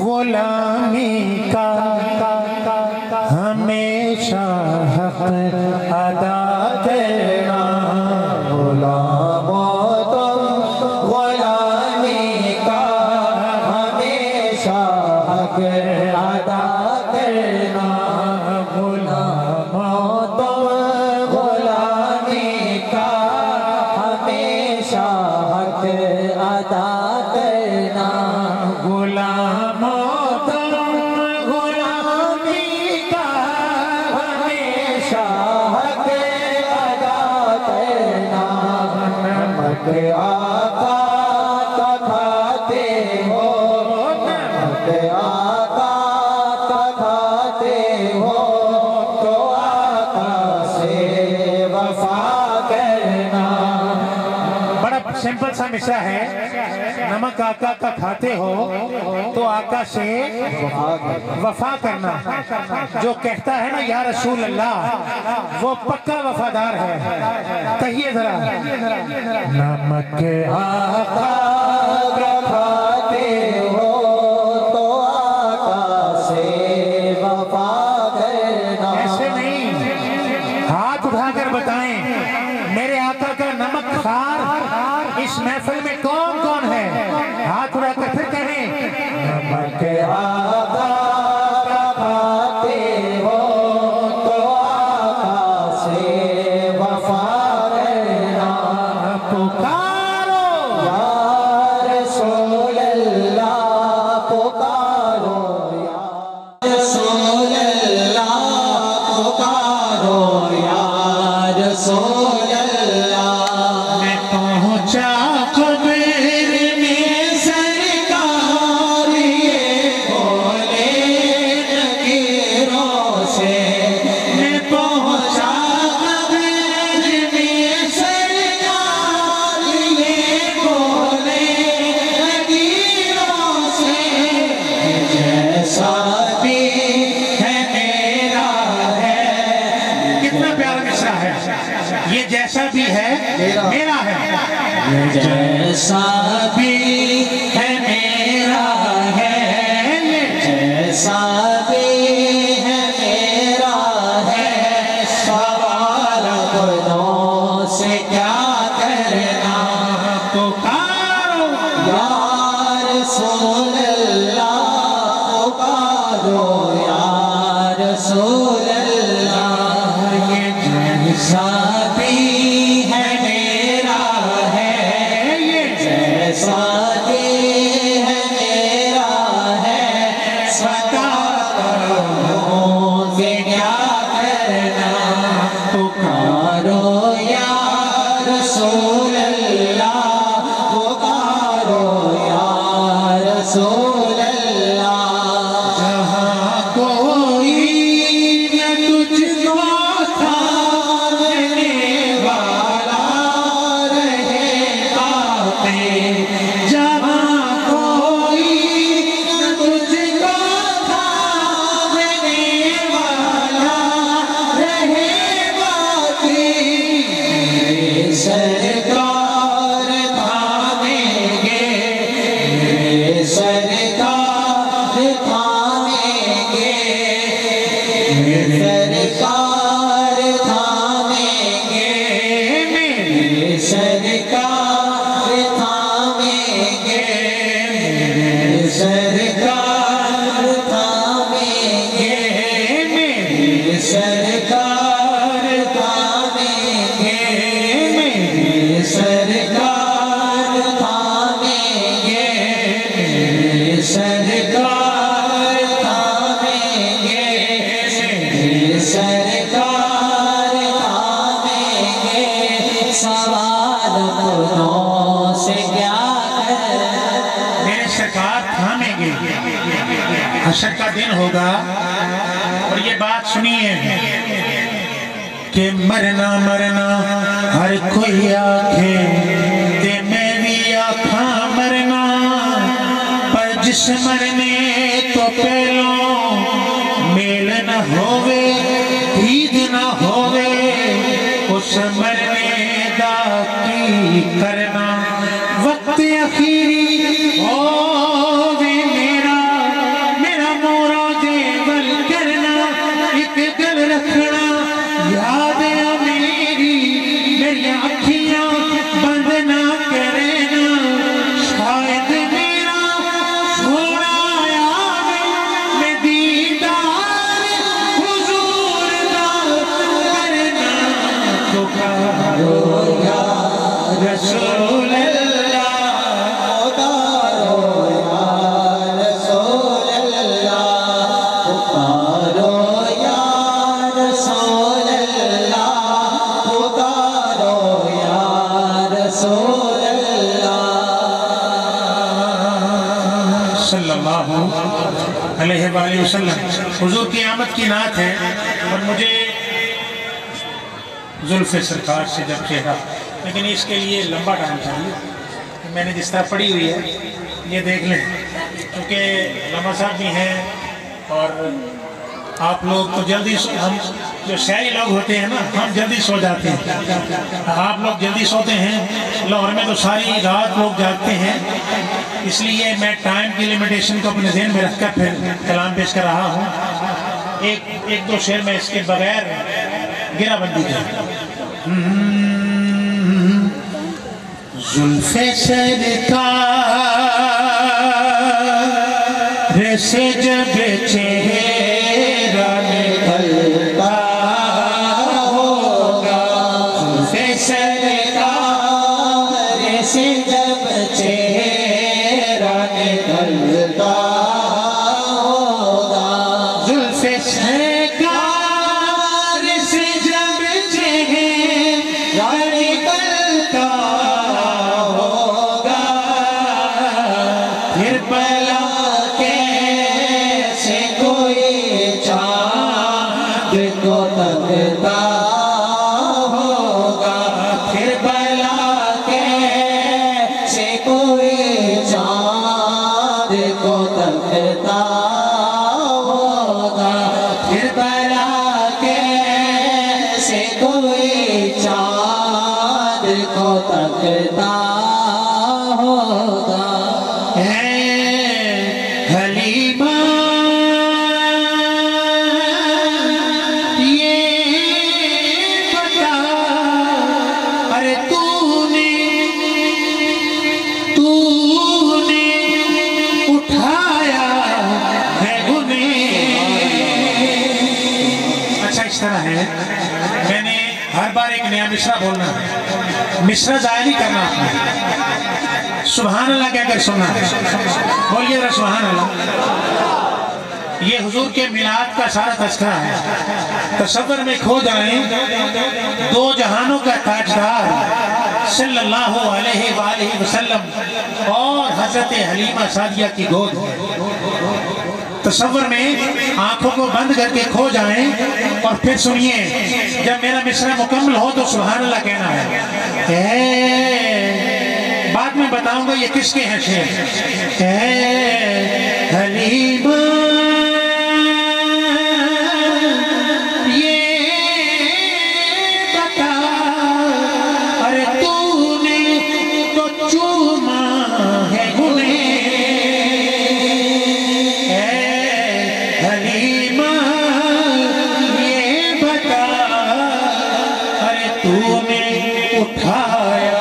غلامی کا ہمیشہ حق ادا کرنا غلاموں تم غلامی کا ہمیشہ حق ادا کرنا غلاموں تم غلامی کا ہمیشہ حق ادا کرنا غلاموں تم غلامی کا ہمیشہ حق ادا کرنا نمک آقا کا کھاتے ہو نمک آقا کا کھاتے ہو تو آقا سے وفا کرنا بڑا سمپل سا مصرع ہے نمک آقا کا کھاتے ہو تو آقا سے وفا کرنا جو کہتا ہے نا یا رسول اللہ وہ پکا وفادار ہے کہیے ذرا نمک آقا کا کھاتے ہو تو آقا سے وفا کرنا ایسے نہیں ہاتھ اٹھا کر بتائیں میرے آقا کا نمک خوار اس محفل میں کون کون ہے ہاتھ اٹھا کر پھر کہیں نمک آقا کا کھاتے ہو تو آقا سے وفا کرنا پکارو یا رسول اللہ پکارو یا رسول اللہ پکارو یا رسول اللہ میں پہنچا یہ جیسا بھی ہے میرا ہے جیسا بھی ہے میرا ہے جیسا بھی ہے میرا ہے سوال اپنوں سے کیا کرنا پکارو یا رسول اللہ پکارو یا رسول اللہ یہ جیسا بھی ہے میرا ہے یہ جیسا بھی ہے میرا ہے سکاروں سے کیا کرنا پکارو یا رسول اللہ پکارو یا رسول اللہ جہاں کوئی نہ تجھ کو حشر کا دن ہوگا اور یہ بات سنیے کہ مرنا مرنا ہر کوئی آکھے تے میں بھی آکھاں مرنا پر جس مرنے تو پہلوں میل نہ ہووے دید نہ ہووے اس مرنے دا کی کرنا وقت اخیری ہووے صلی اللہ علیہ وآلہ وسلم۔ حضور کی آمد کی نعت ہے، اور مجھے زلف سرکار سے جب چہرہ، لیکن اس کے لیے لمبا ٹائم چاہیے، میں نے جس طرح پڑھی ہوئی ہے یہ دیکھ لیں، کیونکہ لمبا صاحب بھی ہیں اور آپ لوگ تو جلدی ہم جو شہری لوگ ہوتے ہیں نا، ہم جلدی سو جاتے ہیں، آپ لوگ جلدی سوتے ہیں، لاہور میں تو ساری رات لوگ جاگتے ہیں، اس لیے میں ٹائم کی لیمیٹیشن کو اپنے ذہن میں رکھ کر پھر کلام پیش کر رہا ہوں۔ ایک دو شعر میں اس کے بغیر گرا بندی کریں۔ زلف سرکار سے جب چہرہ نکلتا ہوگا، زلف سرکار سے جب چہرہ نکلتا ہوگا، زلف سرکار سے جب چہرہ نکلتا ہوگا، پھر بلا کیسے کوئی چاند کو تکتا ہوگا، پھر بلا کیسے کوئی چاند کو تکتا ہوگا، پھر بلا کیسے کوئی چاند کو تکتا ہوگا۔ حلیمہ یہ بتا، ارے تو نے اٹھایا ہے انہیں۔ اچھا اس طرح ہے، میں نے ہر بار ایک نیا مصرع بولنا ہے، مصرع ضائع نہیں کرنا آپ نے، سبحان اللہ کہہ کر سننا ہے، بولیے ذرا سبحان اللہ۔ یہ حضور کے میلاد کا سارا تذکرہ ہے، تصور میں کھو جائیں دو جہانوں کا تاجدار صلی اللہ علیہ وآلہ وسلم اور حضرت حلیمہ سعدیہ کی گود، تصور میں آنکھوں کو بند کر کے کھو جائیں اور پھر سنیے، جب میرا مصرع مکمل ہو تو سبحان اللہ کہنا ہے۔ بعد میں بتاؤں گا یہ کس کے ہیں شعر۔ حلیمہ یہ بتا، ارے تو نے تو چوما ہے انہیں۔ حلیمہ یہ بتا، ارے تو نے اٹھایا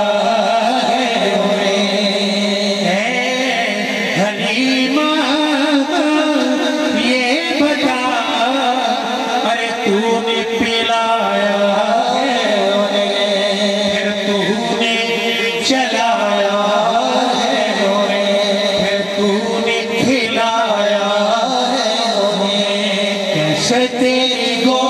تیری گو